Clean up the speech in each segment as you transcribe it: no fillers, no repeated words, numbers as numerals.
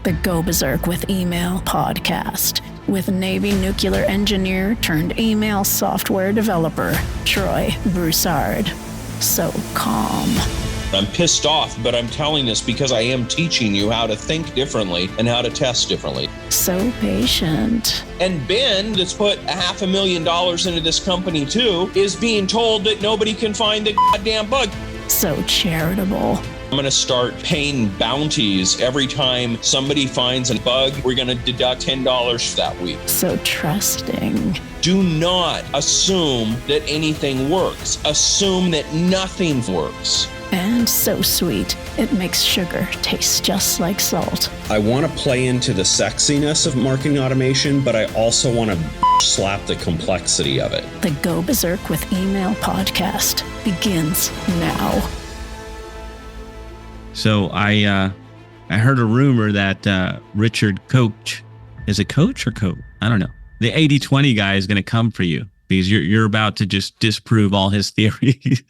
the Go Berserk with Email podcast with Navy nuclear engineer turned email software developer, Troy Broussard. So calm. I'm pissed off, but I'm telling this because I am teaching you how to think differently and how to test differently. So patient. And Ben, that's put $500,000 into this company too, is being told that nobody can find the goddamn bug. So charitable. I'm going to start paying bounties every time somebody finds a bug. We're going to deduct $10 for that week. So trusting. Do not assume that anything works. Assume that nothing works. And so sweet, it makes sugar taste just like salt. I want to play into the sexiness of marketing automation, but I also want to slap the complexity of it. The Go Berserk with Email podcast begins now. So I heard a rumor that Richard Koch, is it Coach or Coach? I don't know. The 80-20 guy is going to come for you because you're about to just disprove all his theories.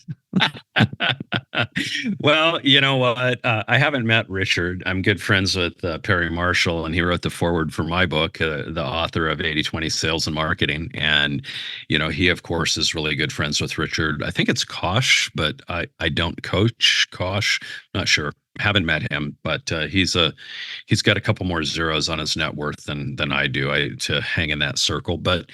Well, you know what? I haven't met Richard. I'm good friends with Perry Marshall, and he wrote the foreword for my book, the author of 80-20 Sales and Marketing. And, you know, he, of course, is really good friends with Richard. I think it's Koch, but I don't coach Koch. Not sure. Haven't met him, but he's got a couple more zeros on his net worth than I do to hang in that circle. But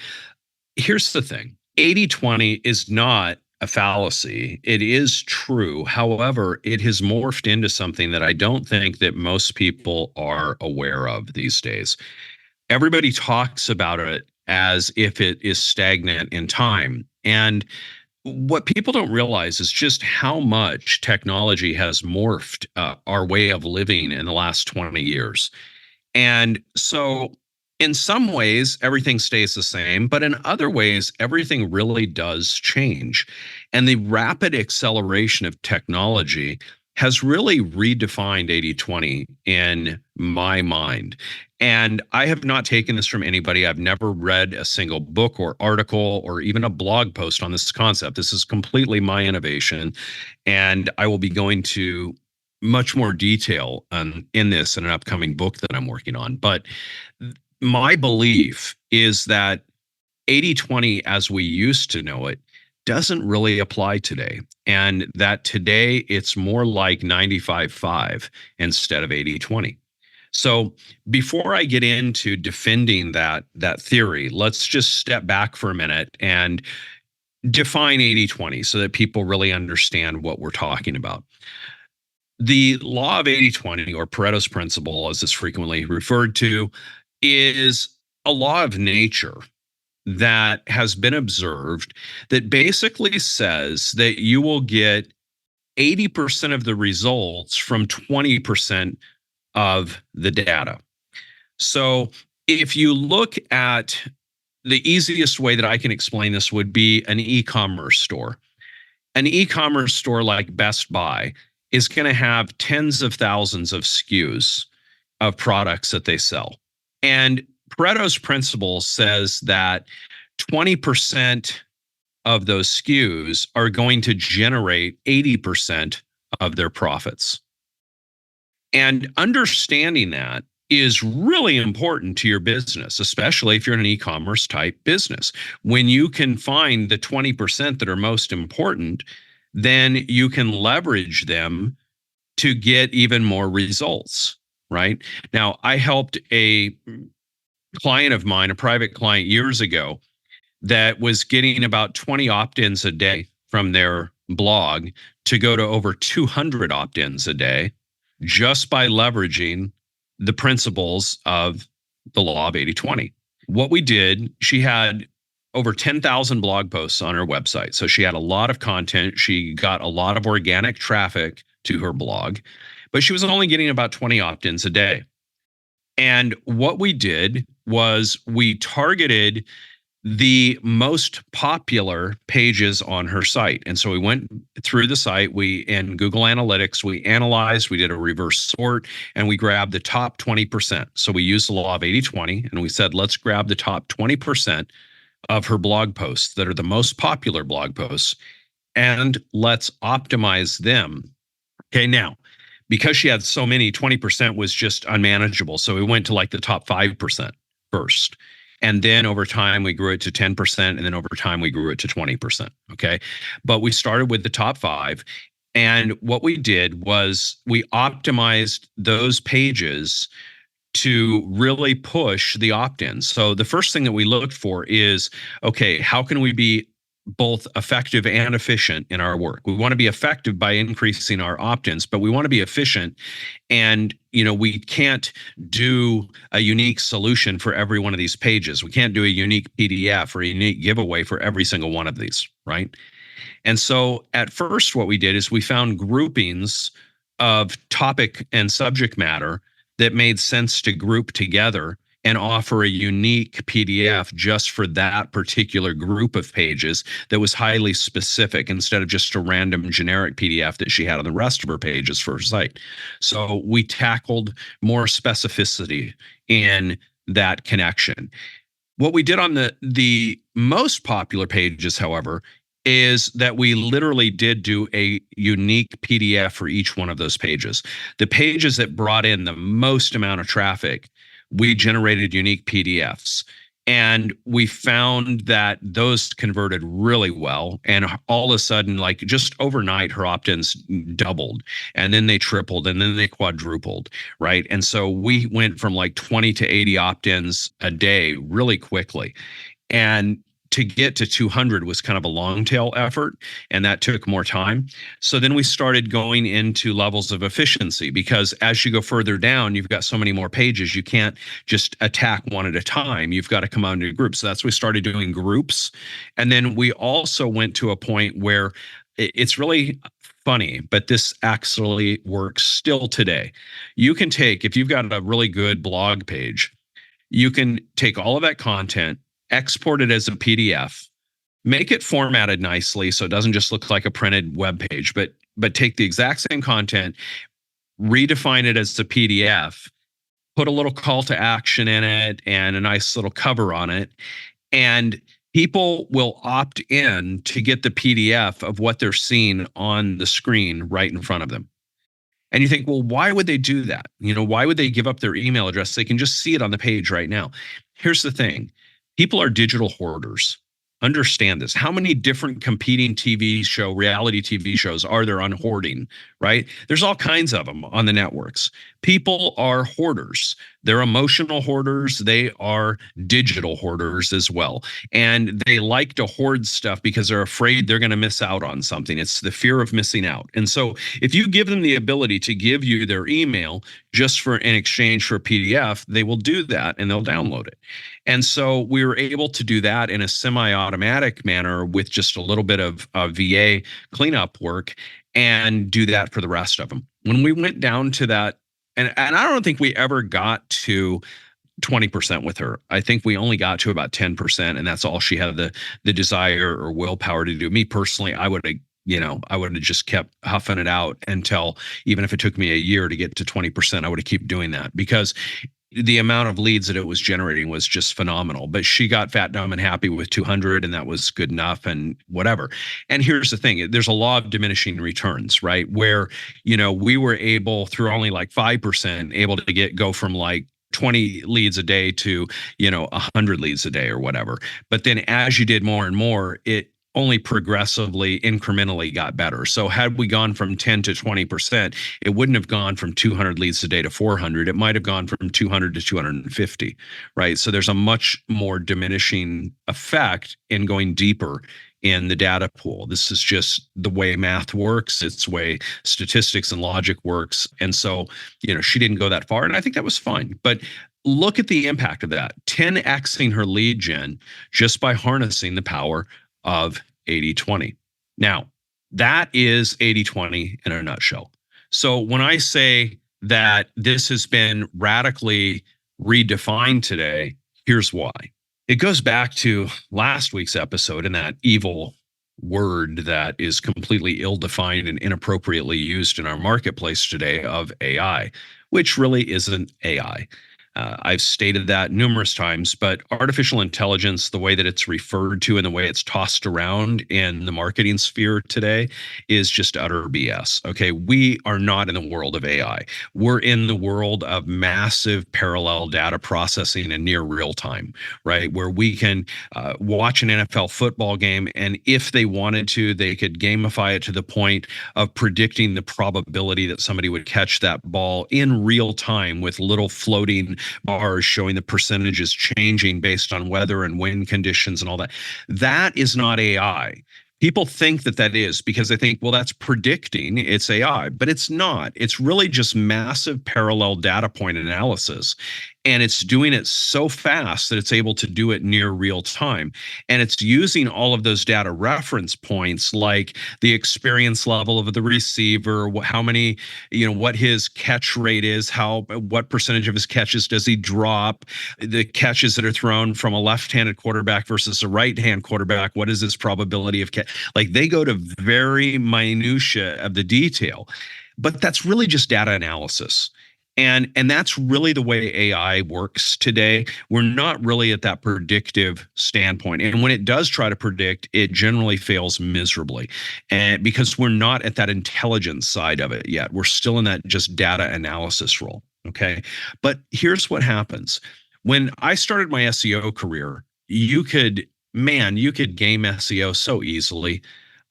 here's the thing. 80-20 is not a fallacy. It is true. However, it has morphed into something that I don't think that most people are aware of these days. Everybody talks about it as if it is stagnant in time. And what people don't realize is just how much technology has morphed our way of living in the last 20 years. And so in some ways, everything stays the same, but in other ways, everything really does change. And the rapid acceleration of technology has really redefined 80-20 in my mind. And I have not taken this from anybody. I've never read a single book or article or even a blog post on this concept. This is completely my innovation. And I will be going to much more detail in this in an upcoming book that I'm working on. But my belief is that 80-20 as we used to know it doesn't really apply today. And that today it's more like 95-5 instead of 80-20. So before I get into defending that theory, let's just step back for a minute and define 80-20 so that people really understand what we're talking about. The law of 80-20, or Pareto's principle, as it's frequently referred to, is a law of nature that has been observed that basically says that you will get 80% of the results from 20% of the data. So if you look at the easiest way that I can explain this would be an e-commerce store. An e-commerce store like Best Buy is going to have tens of thousands of SKUs of products that they sell. And Pareto's principle says that 20% of those SKUs are going to generate 80% of their profits. And understanding that is really important to your business, especially if you're in an e-commerce type business. When you can find the 20% that are most important, then you can leverage them to get even more results, right? Now, I helped a client of mine, a private client years ago, that was getting about 20 opt-ins a day from their blog to go to over 200 opt-ins a day just by leveraging the principles of the law of 80-20. What we did, she had over 10,000 blog posts on her website. So she had a lot of content. She got a lot of organic traffic to her blog, but she was only getting about 20 opt-ins a day. And what we did was we targeted the most popular pages on her site. And so we went through the site, in Google Analytics, we analyzed, we did a reverse sort, and we grabbed the top 20%. So we used the law of 80-20, and we said, let's grab the top 20% of her blog posts that are the most popular blog posts, and let's optimize them. Okay, now, because she had so many, 20% was just unmanageable. So we went to like the top 5% first. And then over time, we grew it to 10%. And then over time, we grew it to 20%. Okay. But we started with the top 5. And what we did was we optimized those pages to really push the opt-ins. So the first thing that we looked for is, okay, how can we be both effective and efficient in our work? We want to be effective by increasing our opt-ins, but we want to be efficient. And, we can't do a unique solution for every one of these pages. We can't do a unique PDF or a unique giveaway for every single one of these, right? And so at first, what we did is we found groupings of topic and subject matter that made sense to group together and offer a unique PDF just for that particular group of pages that was highly specific instead of just a random generic PDF that she had on the rest of her pages for her site. So we tackled more specificity in that connection. What we did on the most popular pages, however, is that we literally did do a unique PDF for each one of those pages. The pages that brought in the most amount of traffic, we generated unique PDFs. And we found that those converted really well. And all of a sudden, like just overnight, her opt-ins doubled, and then they tripled, and then they quadrupled, right? And so we went from like 20 to 80 opt-ins a day really quickly. And to get to 200 was kind of a long tail effort, and that took more time. So then we started going into levels of efficiency, because as you go further down, you've got so many more pages. You can't just attack one at a time. You've got to come out into groups. So that's we started doing groups. And then we also went to a point where it's really funny, but this actually works still today. You can take, if you've got a really good blog page, you can take all of that content, export it as a PDF, make it formatted nicely so it doesn't just look like a printed web page, but take the exact same content, redefine it as a PDF, put a little call to action in it and a nice little cover on it, and people will opt in to get the PDF of what they're seeing on the screen right in front of them. And you think, well, why would they do that? Why would they give up their email address? They can just see it on the page right now. Here's the thing. People are digital hoarders. Understand this. How many different competing reality TV shows are there on hoarding, right? There's all kinds of them on the networks. People are hoarders. They're emotional hoarders. They are digital hoarders as well. And they like to hoard stuff because they're afraid they're going to miss out on something. It's the fear of missing out. And so if you give them the ability to give you their email just in exchange for a PDF, they will do that and they'll download it. And so we were able to do that in a semi-automatic manner with just a little bit of VA cleanup work and do that for the rest of them. When we went down to that, and I don't think we ever got to 20% with her. I think we only got to about 10%, and that's all she had the desire or willpower to do. Me personally, I would have just kept huffing it out until, even if it took me a year to get to 20%, I would have kept doing that, because the amount of leads that it was generating was just phenomenal. But she got fat, dumb, and happy with 200, and that was good enough and whatever. And here's the thing. There's a law of diminishing returns, right? Where, we were able, through only like 5%, able to go from like 20 leads a day to, 100 leads a day or whatever. But then as you did more and more, it only progressively, incrementally got better. So had we gone from 10 to 20%, it wouldn't have gone from 200 leads a day to 400. It might have gone from 200 to 250, right? So there's a much more diminishing effect in going deeper in the data pool. This is just the way math works. It's the way statistics and logic works. And so, she didn't go that far, and I think that was fine. But look at the impact of that, 10xing her lead gen just by harnessing the power of 80-20. Now, that is 80-20 in a nutshell. So when I say that this has been radically redefined today, here's why. It goes back to last week's episode and that evil word that is completely ill-defined and inappropriately used in our marketplace today of AI, which really isn't AI. I've stated that numerous times, but artificial intelligence, the way that it's referred to and the way it's tossed around in the marketing sphere today is just utter BS. Okay. We are not in the world of AI. We're in the world of massive parallel data processing in near real time, right? Where we can watch an NFL football game, and if they wanted to, they could gamify it to the point of predicting the probability that somebody would catch that ball in real time with little floating bars showing the percentages changing based on weather and wind conditions and all that. That is not AI. People think that that is because they think, well, that's predicting, it's AI, but it's not. It's really just massive parallel data point analysis. And it's doing it so fast that it's able to do it near real time. And it's using all of those data reference points, like the experience level of the receiver, how many, what his catch rate is, what percentage of his catches does he drop, the catches that are thrown from a left-handed quarterback versus a right-hand quarterback, what is his probability of catch? Like, they go to very minutia of the detail, but that's really just data analysis. And that's really the way AI works today. We're not really at that predictive standpoint. And when it does try to predict, it generally fails miserably. And because we're not at that intelligence side of it yet. We're still in that just data analysis role. Okay. But here's what happens. When I started my SEO career, you could game SEO so easily.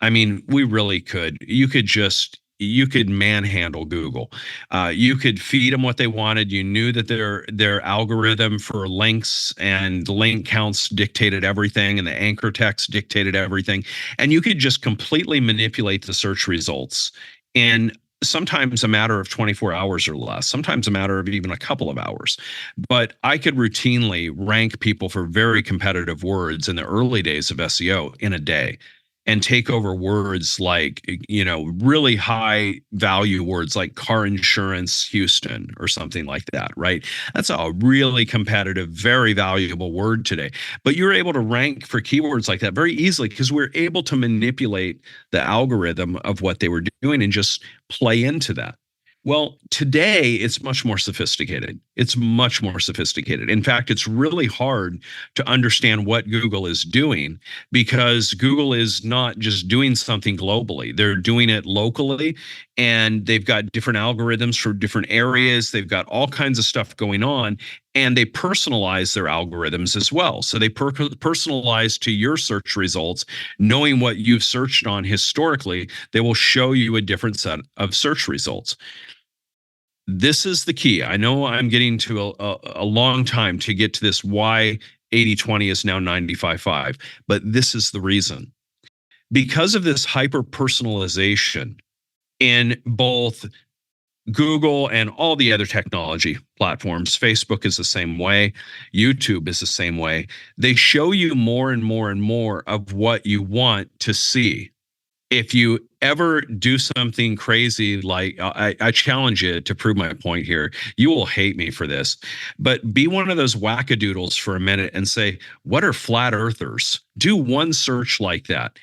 I mean, we really could. You could manhandle Google. You could feed them what they wanted. You knew that their algorithm for links and link counts dictated everything, and the anchor text dictated everything. And you could just completely manipulate the search results in sometimes a matter of 24 hours or less, sometimes a matter of even a couple of hours. But I could routinely rank people for very competitive words in the early days of SEO in a day, and take over words like, really high value words like car insurance Houston or something like that, right? That's a really competitive, very valuable word today. But you're able to rank for keywords like that very easily because we're able to manipulate the algorithm of what they were doing and just play into that. Well, today it's much more sophisticated. It's much more sophisticated. In fact, it's really hard to understand what Google is doing because Google is not just doing something globally. They're doing it locally, and they've got different algorithms for different areas. They've got all kinds of stuff going on, and they personalize their algorithms as well. So they personalize to your search results, knowing what you've searched on historically. They will show you a different set of search results. This is the key. I know I'm getting to a long time to get to this why 80/20 is now 95/5, but this is the reason. Because of this hyper-personalization in both Google and all the other technology platforms, Facebook is the same way, YouTube is the same way, they show you more and more and more of what you want to see. If you ever do something crazy, like I challenge you to prove my point here, you will hate me for this, but be one of those wackadoodles for a minute and say, what are flat earthers? Do one search like that,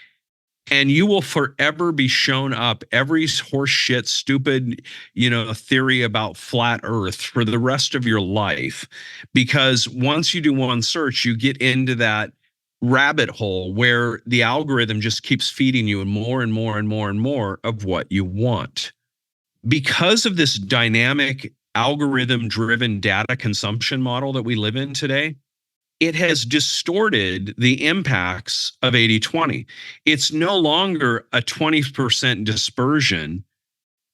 and you will forever be shown up every horseshit, stupid, theory about flat earth for the rest of your life. Because once you do one search, you get into that rabbit hole where the algorithm just keeps feeding you more and more and more and more of what you want. Because of this dynamic algorithm-driven data consumption model that we live in today, it has distorted the impacts of 80/20. It's no longer a 20% dispersion,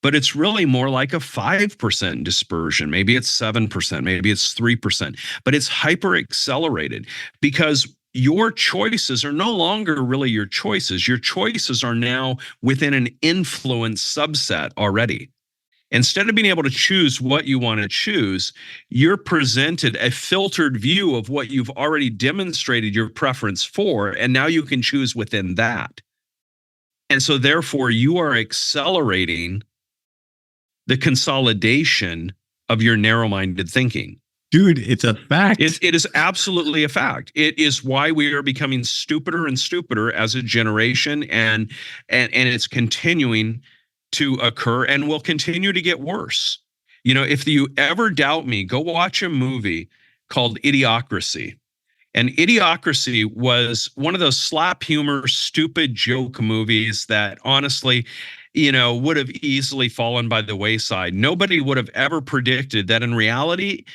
but it's really more like a 5% dispersion. Maybe it's 7%, maybe it's 3%, but it's hyper accelerated because your choices are no longer really your choices. Your choices are now within an influence subset already. Instead of being able to choose what you want to choose, you're presented a filtered view of what you've already demonstrated your preference for, and now you can choose within that. And so therefore, you are accelerating the consolidation of your narrow-minded thinking. Dude, it's a fact. It is absolutely a fact. It is why we are becoming stupider and stupider as a generation, and it's continuing to occur and will continue to get worse. You know, if you ever doubt me, go watch a movie called Idiocracy. And Idiocracy was one of those slap humor, stupid joke movies that honestly, you know, would have easily fallen by the wayside. Nobody would have ever predicted that in reality,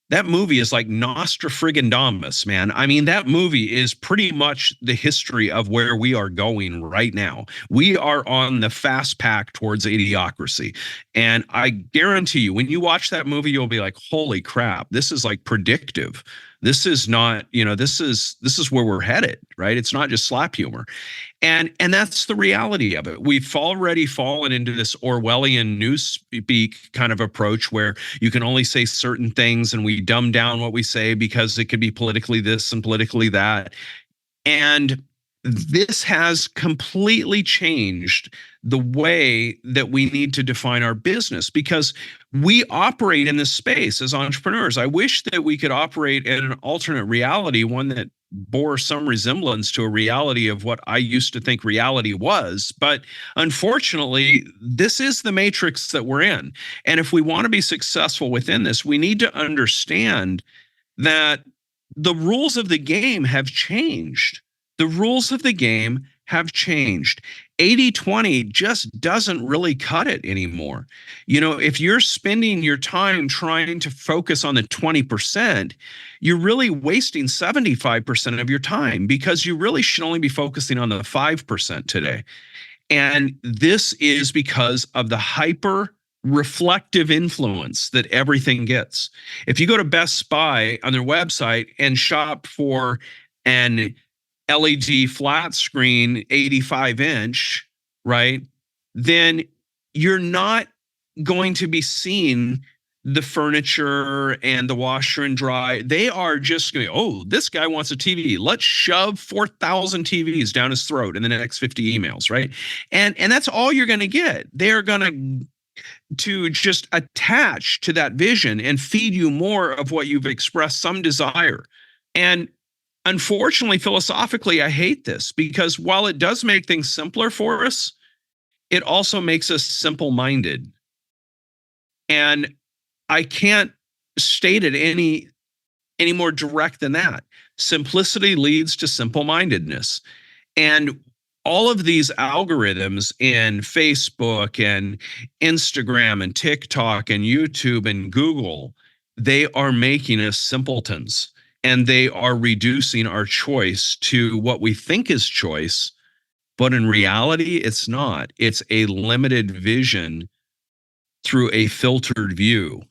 that movie is like Nostrafrigandamus, man. I mean, that movie is pretty much the history of where we are going right now. We are on the fast pack towards Idiocracy. And I guarantee you, when you watch that movie, you'll be like, holy crap, this is like predictive. This is not, you know, this is where we're headed, right? It's not just slap humor. And that's the reality of it. We've already fallen into this Orwellian newspeak kind of approach where you can only say certain things and we dumb down what we say because it could be politically this and politically that. And this has completely changed the way that we need to define our business because we operate in this space as entrepreneurs. I wish that we could operate in an alternate reality, one that bore some resemblance to a reality of what I used to think reality was. But unfortunately, this is the matrix that we're in. And if we want to be successful within this, we need to understand that the rules of the game have changed. The rules of the game have changed. 80-20 just doesn't really cut it anymore. You know, if you're spending your time trying to focus on the 20%, you're really wasting 75% of your time because you really should only be focusing on the 5% today. And this is because of the hyper reflective influence that everything gets. If you go to Best Buy on their website and shop for an LED flat screen, 85-inch, right? Then you're not going to be seeing the furniture and the washer and dry. They are just going, oh, this guy wants a TV. Let's shove 4,000 TVs down his throat in the next 50 emails, right? And that's all you're going to get. They're going to just attach to that vision and feed you more of what you've expressed some desire. And unfortunately, philosophically, I hate this because while it does make things simpler for us, it also makes us simple-minded. And I can't state it any more direct than that. Simplicity leads to simple-mindedness. And all of these algorithms in Facebook and Instagram and TikTok and YouTube and Google, they are making us simpletons. And they are reducing our choice to what we think is choice, but in reality, it's not. It's a limited vision through a filtered view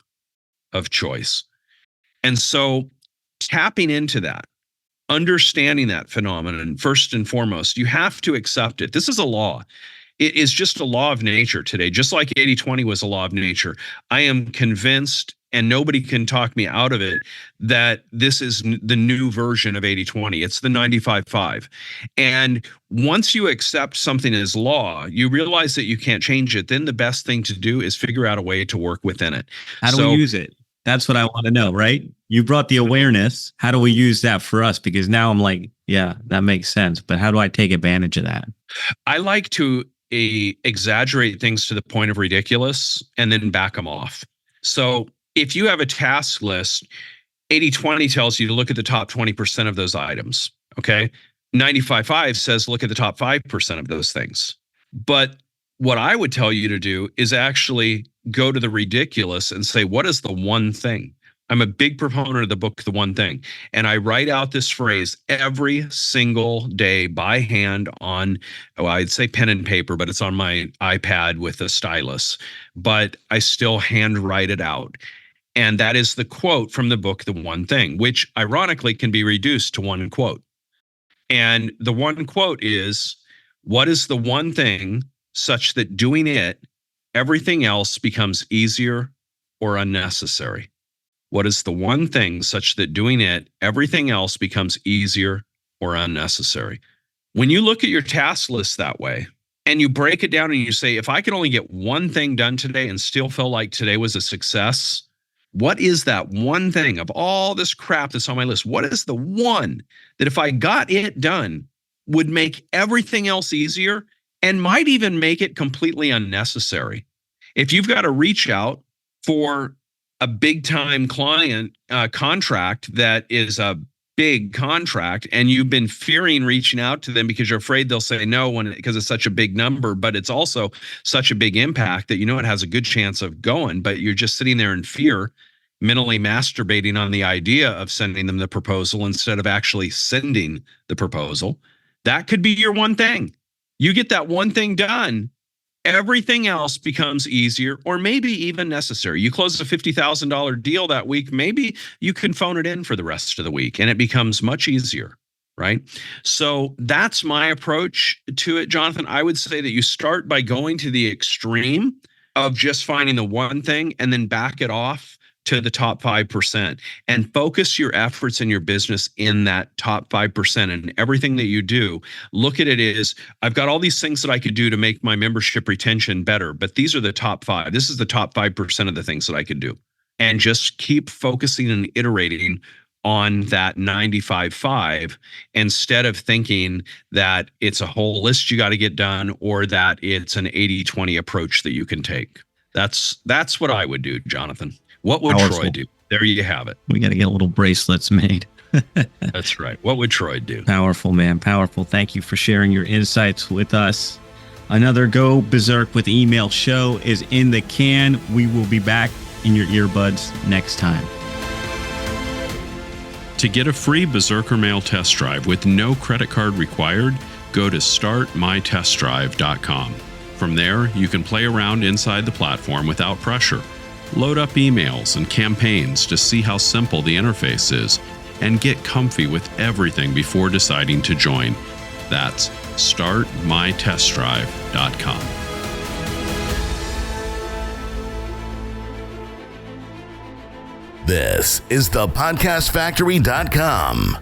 of choice. And so tapping into that, understanding that phenomenon, first and foremost, you have to accept it. This is a law. It is just a law of nature today, just like 80-20 was a law of nature. I am convinced, and nobody can talk me out of it, that this is the new version of 80-20. It's the 95-5. And once you accept something as law, you realize that you can't change it. Then the best thing to do is figure out a way to work within it. How do we use it? That's what I want to know, right? You brought the awareness. How do we use that for us? Because now I'm like, yeah, that makes sense. But how do I take advantage of that? I like to exaggerate things to the point of ridiculous and then back them off. So if you have a task list, 80-20 tells you to look at the top 20% of those items, okay? 95-5 says look at the top 5% of those things. But what I would tell you to do is actually go to the ridiculous and say, what is the one thing? I'm a big proponent of the book, The One Thing. And I write out this phrase every single day by hand on, I'd say pen and paper, but it's on my iPad with a stylus. But I still hand write it out. And that is the quote from the book, The One Thing, which ironically can be reduced to one quote. And the one quote is, what is the one thing such that doing it, everything else becomes easier or unnecessary? What is the one thing such that doing it, everything else becomes easier or unnecessary? When you look at your task list that way, and you break it down and you say, if I could only get one thing done today and still feel like today was a success, what is that one thing of all this crap that's on my list? What is the one that if I got it done would make everything else easier and might even make it completely unnecessary? If you've got to reach out for a big time client contract that is a big contract, and you've been fearing reaching out to them because you're afraid they'll say no because it's such a big number, but it's also such a big impact that it has a good chance of going, but you're just sitting there in fear, mentally masturbating on the idea of sending them the proposal instead of actually sending the proposal. That could be your one thing. You get that one thing done, everything else becomes easier or maybe even necessary. You close a $50,000 deal that week, maybe you can phone it in for the rest of the week and it becomes much easier, right? So that's my approach to it, Jonathan. I would say that you start by going to the extreme of just finding the one thing and then back it off to the top 5% and focus your efforts in your business in that top 5%. And everything that you do, look at it as, I've got all these things that I could do to make my membership retention better, but these are the top 5. This is the top 5% of the things that I could do. And just keep focusing and iterating on that 95.5 instead of thinking that it's a whole list you got to get done or that it's an 80-20 approach that you can take. That's what I would do, Jonathan. What would Troy do? There you have it. We got to get little bracelets made. That's right. What would Troy do? Powerful, man. Powerful. Thank you for sharing your insights with us. Another Go Berserk with Email show is in the can. We will be back in your earbuds next time. To get a free Berserker Mail test drive with no credit card required, go to startmytestdrive.com. From there, you can play around inside the platform without pressure. Load up emails and campaigns to see how simple the interface is, and get comfy with everything before deciding to join. That's startmytestdrive.com. This is thepodcastfactory.com.